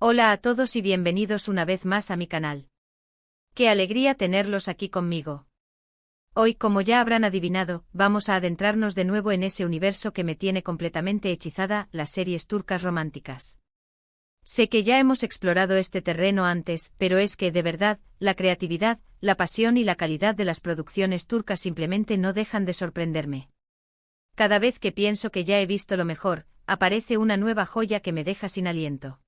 Hola a todos y bienvenidos una vez más a mi canal. Qué alegría tenerlos aquí conmigo. Hoy, como ya habrán adivinado, vamos a adentrarnos de nuevo en ese universo que me tiene completamente hechizada, las series turcas románticas. Sé que ya hemos explorado este terreno antes, pero es que, de verdad, la creatividad, la pasión y la calidad de las producciones turcas simplemente no dejan de sorprenderme. Cada vez que pienso que ya he visto lo mejor, aparece una nueva joya que me deja sin aliento.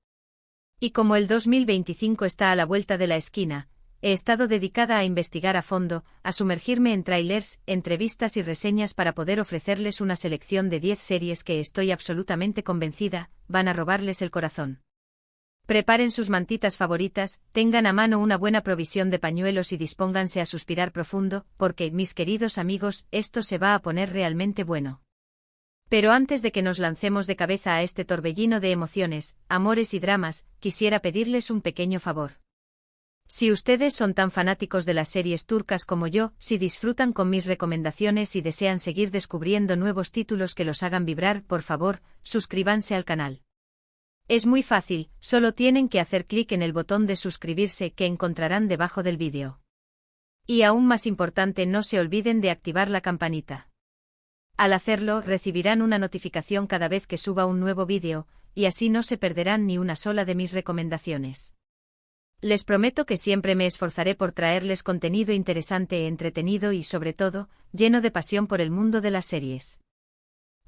Y como el 2025 está a la vuelta de la esquina, he estado dedicada a investigar a fondo, a sumergirme en tráilers, entrevistas y reseñas para poder ofrecerles una selección de 10 series que estoy absolutamente convencida, van a robarles el corazón. Preparen sus mantitas favoritas, tengan a mano una buena provisión de pañuelos y dispónganse a suspirar profundo, porque, mis queridos amigos, esto se va a poner realmente bueno. Pero antes de que nos lancemos de cabeza a este torbellino de emociones, amores y dramas, quisiera pedirles un pequeño favor. Si ustedes son tan fanáticos de las series turcas como yo, si disfrutan con mis recomendaciones y desean seguir descubriendo nuevos títulos que los hagan vibrar, por favor, suscríbanse al canal. Es muy fácil, solo tienen que hacer clic en el botón de suscribirse que encontrarán debajo del vídeo. Y aún más importante, no se olviden de activar la campanita. Al hacerlo, recibirán una notificación cada vez que suba un nuevo vídeo, y así no se perderán ni una sola de mis recomendaciones. Les prometo que siempre me esforzaré por traerles contenido interesante, entretenido y, sobre todo, lleno de pasión por el mundo de las series.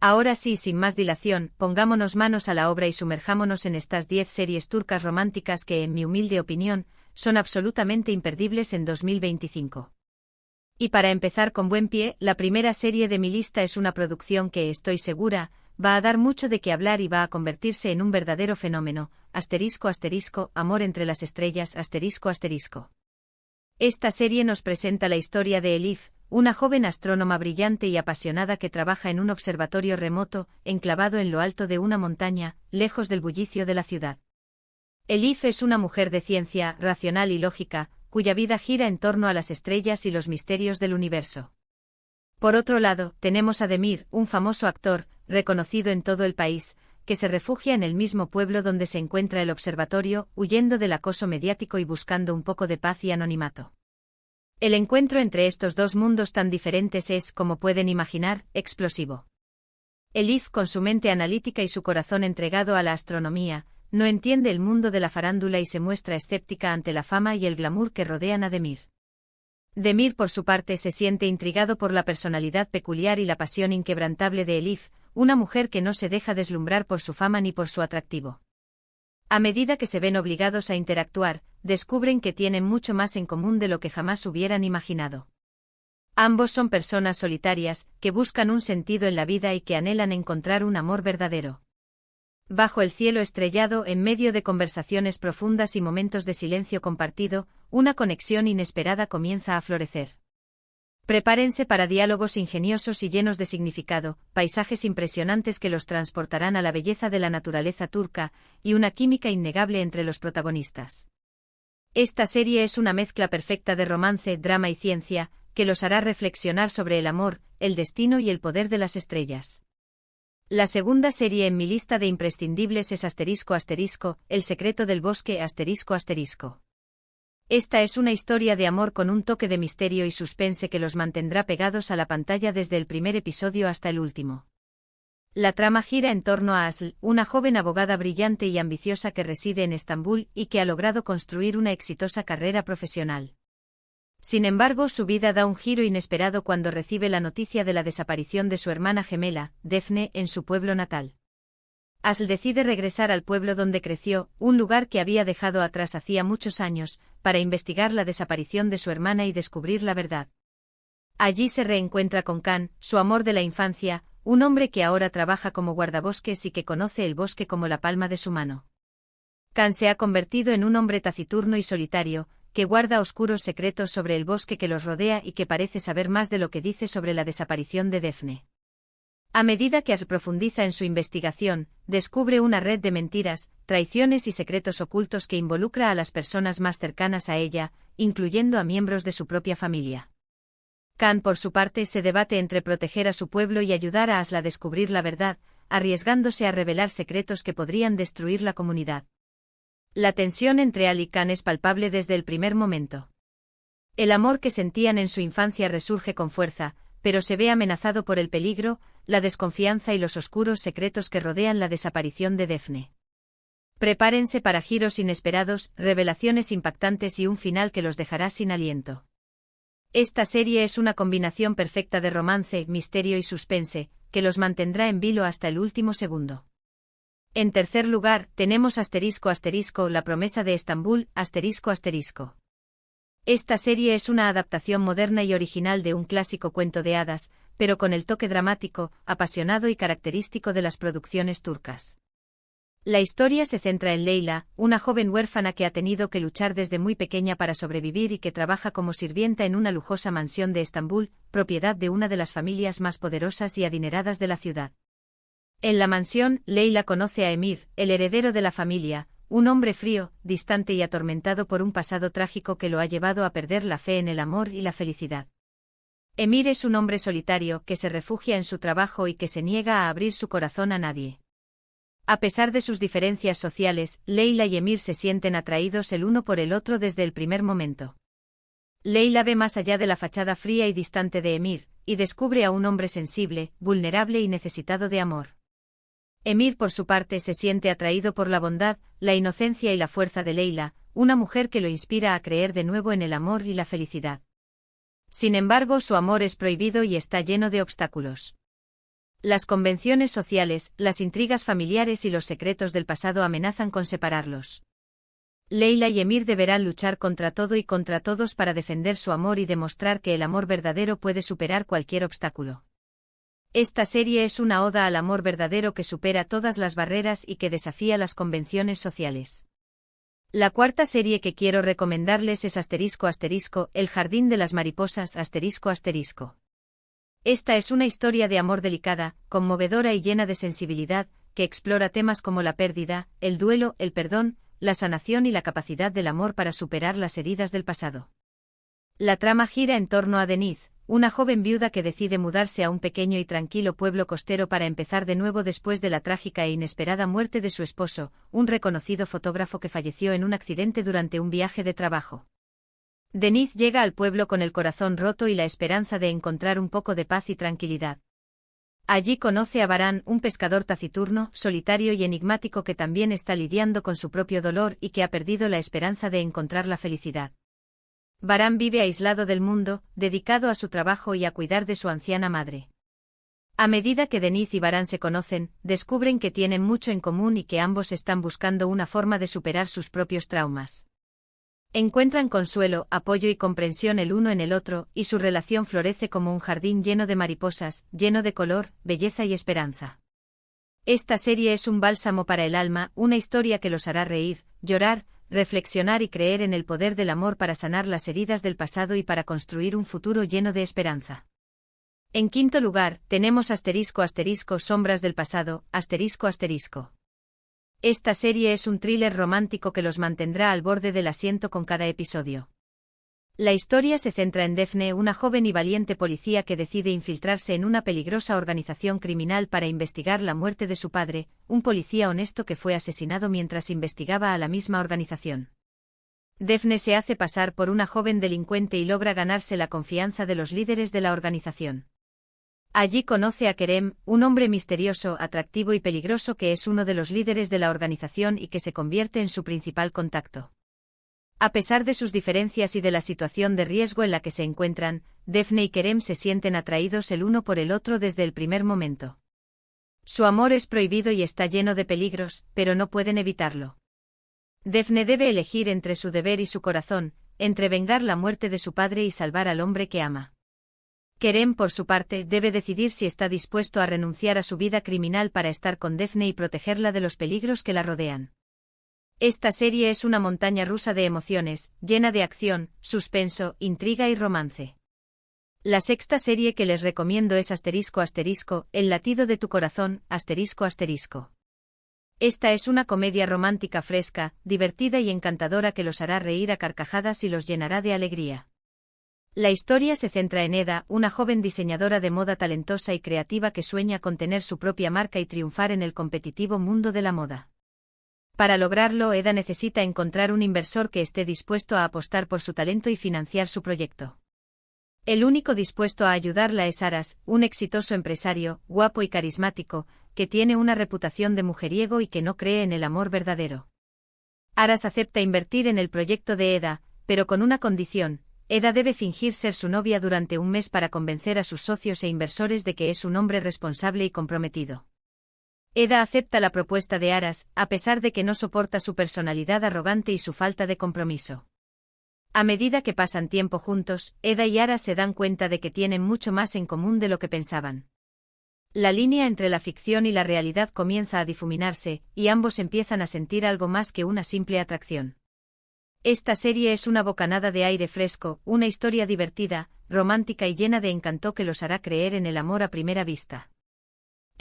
Ahora sí, sin más dilación, pongámonos manos a la obra y sumerjámonos en estas 10 series turcas románticas que, en mi humilde opinión, son absolutamente imperdibles en 2025. Y para empezar con buen pie, la primera serie de mi lista es una producción que, estoy segura, va a dar mucho de qué hablar y va a convertirse en un verdadero fenómeno, ***, Amor entre las estrellas, ***. Esta serie nos presenta la historia de Elif, una joven astrónoma brillante y apasionada que trabaja en un observatorio remoto, enclavado en lo alto de una montaña, lejos del bullicio de la ciudad. Elif es una mujer de ciencia, racional y lógica, cuya vida gira en torno a las estrellas y los misterios del universo. Por otro lado, tenemos a Demir, un famoso actor, reconocido en todo el país, que se refugia en el mismo pueblo donde se encuentra el observatorio, huyendo del acoso mediático y buscando un poco de paz y anonimato. El encuentro entre estos dos mundos tan diferentes es, como pueden imaginar, explosivo. Elif, con su mente analítica y su corazón entregado a la astronomía, no entiende el mundo de la farándula y se muestra escéptica ante la fama y el glamour que rodean a Demir. Demir, por su parte, se siente intrigado por la personalidad peculiar y la pasión inquebrantable de Elif, una mujer que no se deja deslumbrar por su fama ni por su atractivo. A medida que se ven obligados a interactuar, descubren que tienen mucho más en común de lo que jamás hubieran imaginado. Ambos son personas solitarias, que buscan un sentido en la vida y que anhelan encontrar un amor verdadero. Bajo el cielo estrellado, en medio de conversaciones profundas y momentos de silencio compartido, una conexión inesperada comienza a florecer. Prepárense para diálogos ingeniosos y llenos de significado, paisajes impresionantes que los transportarán a la belleza de la naturaleza turca, y una química innegable entre los protagonistas. Esta serie es una mezcla perfecta de romance, drama y ciencia, que los hará reflexionar sobre el amor, el destino y el poder de las estrellas. La segunda serie en mi lista de imprescindibles es ***, El secreto del bosque ***. Esta es una historia de amor con un toque de misterio y suspense que los mantendrá pegados a la pantalla desde el primer episodio hasta el último. La trama gira en torno a Aslı, una joven abogada brillante y ambiciosa que reside en Estambul y que ha logrado construir una exitosa carrera profesional. Sin embargo, su vida da un giro inesperado cuando recibe la noticia de la desaparición de su hermana gemela, Defne, en su pueblo natal. Aslı decide regresar al pueblo donde creció, un lugar que había dejado atrás hacía muchos años, para investigar la desaparición de su hermana y descubrir la verdad. Allí se reencuentra con Can, su amor de la infancia, un hombre que ahora trabaja como guardabosques y que conoce el bosque como la palma de su mano. Can se ha convertido en un hombre taciturno y solitario, que guarda oscuros secretos sobre el bosque que los rodea y que parece saber más de lo que dice sobre la desaparición de Defne. A medida que Aslı profundiza en su investigación, descubre una red de mentiras, traiciones y secretos ocultos que involucra a las personas más cercanas a ella, incluyendo a miembros de su propia familia. Can, por su parte, se debate entre proteger a su pueblo y ayudar a Aslı a descubrir la verdad, arriesgándose a revelar secretos que podrían destruir la comunidad. La tensión entre Al y Khan es palpable desde el primer momento. El amor que sentían en su infancia resurge con fuerza, pero se ve amenazado por el peligro, la desconfianza y los oscuros secretos que rodean la desaparición de Daphne. Prepárense para giros inesperados, revelaciones impactantes y un final que los dejará sin aliento. Esta serie es una combinación perfecta de romance, misterio y suspense, que los mantendrá en vilo hasta el último segundo. En tercer lugar, tenemos *** La promesa de Estambul, ***. Esta serie es una adaptación moderna y original de un clásico cuento de hadas, pero con el toque dramático, apasionado y característico de las producciones turcas. La historia se centra en Leyla, una joven huérfana que ha tenido que luchar desde muy pequeña para sobrevivir y que trabaja como sirvienta en una lujosa mansión de Estambul, propiedad de una de las familias más poderosas y adineradas de la ciudad. En la mansión, Leyla conoce a Emir, el heredero de la familia, un hombre frío, distante y atormentado por un pasado trágico que lo ha llevado a perder la fe en el amor y la felicidad. Emir es un hombre solitario que se refugia en su trabajo y que se niega a abrir su corazón a nadie. A pesar de sus diferencias sociales, Leyla y Emir se sienten atraídos el uno por el otro desde el primer momento. Leyla ve más allá de la fachada fría y distante de Emir, y descubre a un hombre sensible, vulnerable y necesitado de amor. Emir por su parte se siente atraído por la bondad, la inocencia y la fuerza de Leyla, una mujer que lo inspira a creer de nuevo en el amor y la felicidad. Sin embargo, su amor es prohibido y está lleno de obstáculos. Las convenciones sociales, las intrigas familiares y los secretos del pasado amenazan con separarlos. Leyla y Emir deberán luchar contra todo y contra todos para defender su amor y demostrar que el amor verdadero puede superar cualquier obstáculo. Esta serie es una oda al amor verdadero que supera todas las barreras y que desafía las convenciones sociales. La cuarta serie que quiero recomendarles es ***, El jardín de las mariposas ***. Esta es una historia de amor delicada, conmovedora y llena de sensibilidad, que explora temas como la pérdida, el duelo, el perdón, la sanación y la capacidad del amor para superar las heridas del pasado. La trama gira en torno a Denise, una joven viuda que decide mudarse a un pequeño y tranquilo pueblo costero para empezar de nuevo después de la trágica e inesperada muerte de su esposo, un reconocido fotógrafo que falleció en un accidente durante un viaje de trabajo. Denise llega al pueblo con el corazón roto y la esperanza de encontrar un poco de paz y tranquilidad. Allí conoce a Baran, un pescador taciturno, solitario y enigmático que también está lidiando con su propio dolor y que ha perdido la esperanza de encontrar la felicidad. Baran vive aislado del mundo, dedicado a su trabajo y a cuidar de su anciana madre. A medida que Denise y Baran se conocen, descubren que tienen mucho en común y que ambos están buscando una forma de superar sus propios traumas. Encuentran consuelo, apoyo y comprensión el uno en el otro, y su relación florece como un jardín lleno de mariposas, lleno de color, belleza y esperanza. Esta serie es un bálsamo para el alma, una historia que los hará reír, llorar, reflexionar y creer en el poder del amor para sanar las heridas del pasado y para construir un futuro lleno de esperanza. En quinto lugar, tenemos ***, Sombras del pasado, ***. Esta serie es un thriller romántico que los mantendrá al borde del asiento con cada episodio. La historia se centra en Daphne, una joven y valiente policía que decide infiltrarse en una peligrosa organización criminal para investigar la muerte de su padre, un policía honesto que fue asesinado mientras investigaba a la misma organización. Daphne se hace pasar por una joven delincuente y logra ganarse la confianza de los líderes de la organización. Allí conoce a Kerem, un hombre misterioso, atractivo y peligroso que es uno de los líderes de la organización y que se convierte en su principal contacto. A pesar de sus diferencias y de la situación de riesgo en la que se encuentran, Daphne y Kerem se sienten atraídos el uno por el otro desde el primer momento. Su amor es prohibido y está lleno de peligros, pero no pueden evitarlo. Daphne debe elegir entre su deber y su corazón, entre vengar la muerte de su padre y salvar al hombre que ama. Kerem, por su parte, debe decidir si está dispuesto a renunciar a su vida criminal para estar con Daphne y protegerla de los peligros que la rodean. Esta serie es una montaña rusa de emociones, llena de acción, suspenso, intriga y romance. La sexta serie que les recomiendo es ***, El latido de tu corazón, ***. Esta es una comedia romántica fresca, divertida y encantadora que los hará reír a carcajadas y los llenará de alegría. La historia se centra en Eda, una joven diseñadora de moda talentosa y creativa que sueña con tener su propia marca y triunfar en el competitivo mundo de la moda. Para lograrlo, Eda necesita encontrar un inversor que esté dispuesto a apostar por su talento y financiar su proyecto. El único dispuesto a ayudarla es Aras, un exitoso empresario, guapo y carismático, que tiene una reputación de mujeriego y que no cree en el amor verdadero. Aras acepta invertir en el proyecto de Eda, pero con una condición: Eda debe fingir ser su novia durante un mes para convencer a sus socios e inversores de que es un hombre responsable y comprometido. Eda acepta la propuesta de Aras, a pesar de que no soporta su personalidad arrogante y su falta de compromiso. A medida que pasan tiempo juntos, Eda y Aras se dan cuenta de que tienen mucho más en común de lo que pensaban. La línea entre la ficción y la realidad comienza a difuminarse, y ambos empiezan a sentir algo más que una simple atracción. Esta serie es una bocanada de aire fresco, una historia divertida, romántica y llena de encanto que los hará creer en el amor a primera vista.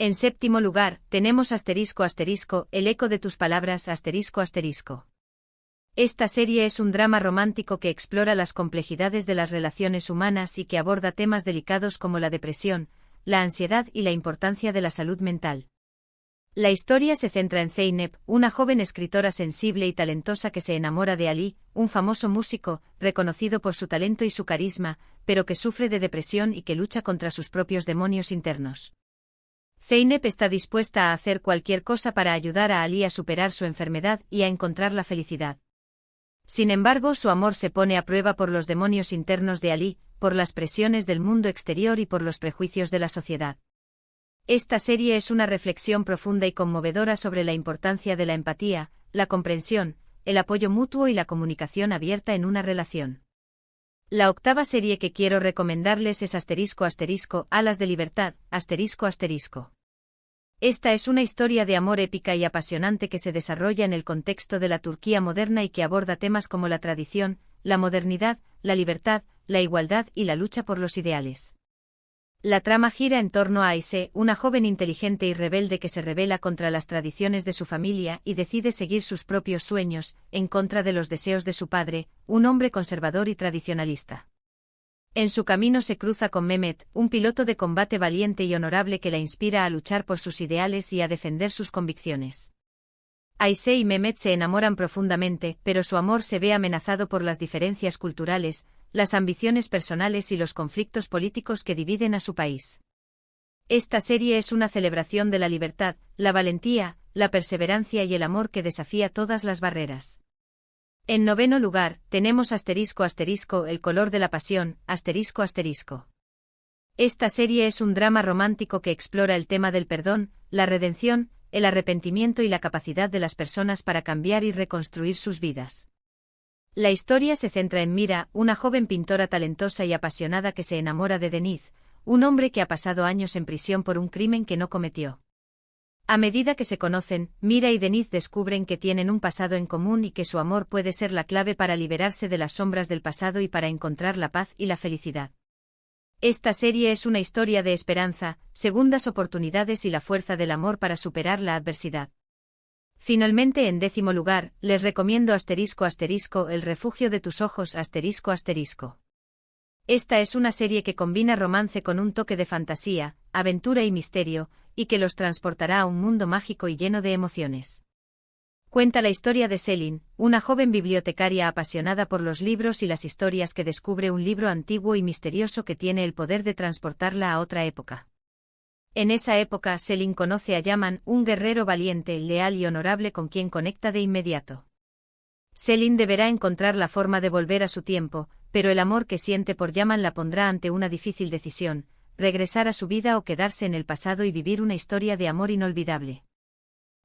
En séptimo lugar, tenemos ***, el eco de tus palabras ***. Esta serie es un drama romántico que explora las complejidades de las relaciones humanas y que aborda temas delicados como la depresión, la ansiedad y la importancia de la salud mental. La historia se centra en Zeynep, una joven escritora sensible y talentosa que se enamora de Ali, un famoso músico, reconocido por su talento y su carisma, pero que sufre de depresión y que lucha contra sus propios demonios internos. Zeynep está dispuesta a hacer cualquier cosa para ayudar a Ali a superar su enfermedad y a encontrar la felicidad. Sin embargo, su amor se pone a prueba por los demonios internos de Ali, por las presiones del mundo exterior y por los prejuicios de la sociedad. Esta serie es una reflexión profunda y conmovedora sobre la importancia de la empatía, la comprensión, el apoyo mutuo y la comunicación abierta en una relación. La octava serie que quiero recomendarles es ***, Alas de Libertad, ***. Esta es una historia de amor épica y apasionante que se desarrolla en el contexto de la Turquía moderna y que aborda temas como la tradición, la modernidad, la libertad, la igualdad y la lucha por los ideales. La trama gira en torno a Ayse, una joven inteligente y rebelde que se rebela contra las tradiciones de su familia y decide seguir sus propios sueños, en contra de los deseos de su padre, un hombre conservador y tradicionalista. En su camino se cruza con Mehmet, un piloto de combate valiente y honorable que la inspira a luchar por sus ideales y a defender sus convicciones. Ayse y Mehmet se enamoran profundamente, pero su amor se ve amenazado por las diferencias culturales, las ambiciones personales y los conflictos políticos que dividen a su país. Esta serie es una celebración de la libertad, la valentía, la perseverancia y el amor que desafía todas las barreras. En noveno lugar, tenemos ***, el color de la pasión, ***. Esta serie es un drama romántico que explora el tema del perdón, la redención, el arrepentimiento y la capacidad de las personas para cambiar y reconstruir sus vidas. La historia se centra en Mira, una joven pintora talentosa y apasionada que se enamora de Deniz, un hombre que ha pasado años en prisión por un crimen que no cometió. A medida que se conocen, Mira y Deniz descubren que tienen un pasado en común y que su amor puede ser la clave para liberarse de las sombras del pasado y para encontrar la paz y la felicidad. Esta serie es una historia de esperanza, segundas oportunidades y la fuerza del amor para superar la adversidad. Finalmente, en décimo lugar, les recomiendo ***, El refugio de tus ojos ***. Esta es una serie que combina romance con un toque de fantasía, aventura y misterio, y que los transportará a un mundo mágico y lleno de emociones. Cuenta la historia de Selin, una joven bibliotecaria apasionada por los libros y las historias que descubre un libro antiguo y misterioso que tiene el poder de transportarla a otra época. En esa época, Selin conoce a Yaman, un guerrero valiente, leal y honorable con quien conecta de inmediato. Selin deberá encontrar la forma de volver a su tiempo, pero el amor que siente por Yaman la pondrá ante una difícil decisión: regresar a su vida o quedarse en el pasado y vivir una historia de amor inolvidable.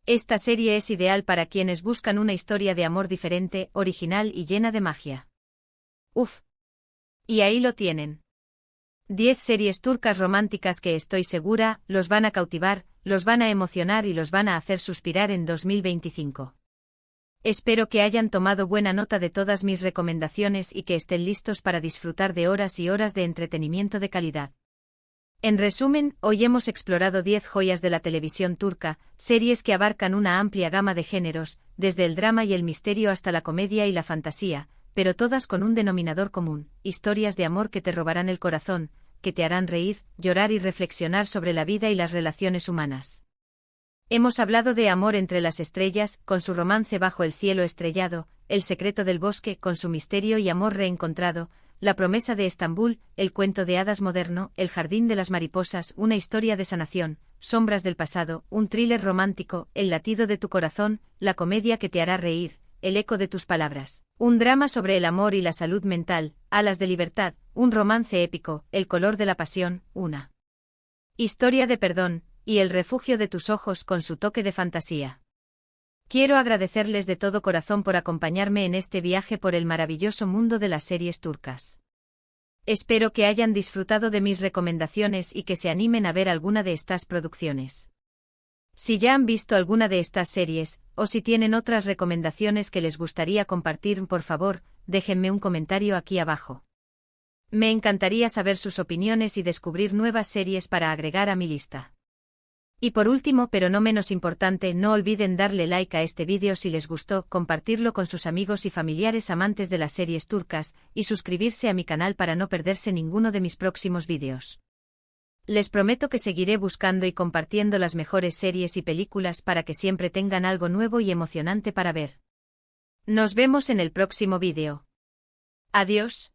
Esta serie es ideal para quienes buscan una historia de amor diferente, original y llena de magia. Uf. Y ahí lo tienen. 10 series turcas románticas que estoy segura los van a cautivar, los van a emocionar y los van a hacer suspirar en 2025. Espero que hayan tomado buena nota de todas mis recomendaciones y que estén listos para disfrutar de horas y horas de entretenimiento de calidad. En resumen, hoy hemos explorado 10 joyas de la televisión turca, series que abarcan una amplia gama de géneros, desde el drama y el misterio hasta la comedia y la fantasía, pero todas con un denominador común: historias de amor que te robarán el corazón, que te harán reír, llorar y reflexionar sobre la vida y las relaciones humanas. Hemos hablado de Amor entre las estrellas, con su romance bajo el cielo estrellado, El secreto del bosque, con su misterio y amor reencontrado, La promesa de Estambul, el cuento de hadas moderno, El jardín de las mariposas, una historia de sanación, Sombras del pasado, un thriller romántico, El latido de tu corazón, la comedia que te hará reír, El eco de tus palabras, un drama sobre el amor y la salud mental, Alas de libertad, un romance épico, El color de la pasión, una historia de perdón, y El refugio de tus ojos con su toque de fantasía. Quiero agradecerles de todo corazón por acompañarme en este viaje por el maravilloso mundo de las series turcas. Espero que hayan disfrutado de mis recomendaciones y que se animen a ver alguna de estas producciones. Si ya han visto alguna de estas series, o si tienen otras recomendaciones que les gustaría compartir, por favor, déjenme un comentario aquí abajo. Me encantaría saber sus opiniones y descubrir nuevas series para agregar a mi lista. Y por último, pero no menos importante, no olviden darle like a este vídeo si les gustó, compartirlo con sus amigos y familiares amantes de las series turcas, y suscribirse a mi canal para no perderse ninguno de mis próximos vídeos. Les prometo que seguiré buscando y compartiendo las mejores series y películas para que siempre tengan algo nuevo y emocionante para ver. Nos vemos en el próximo vídeo. Adiós.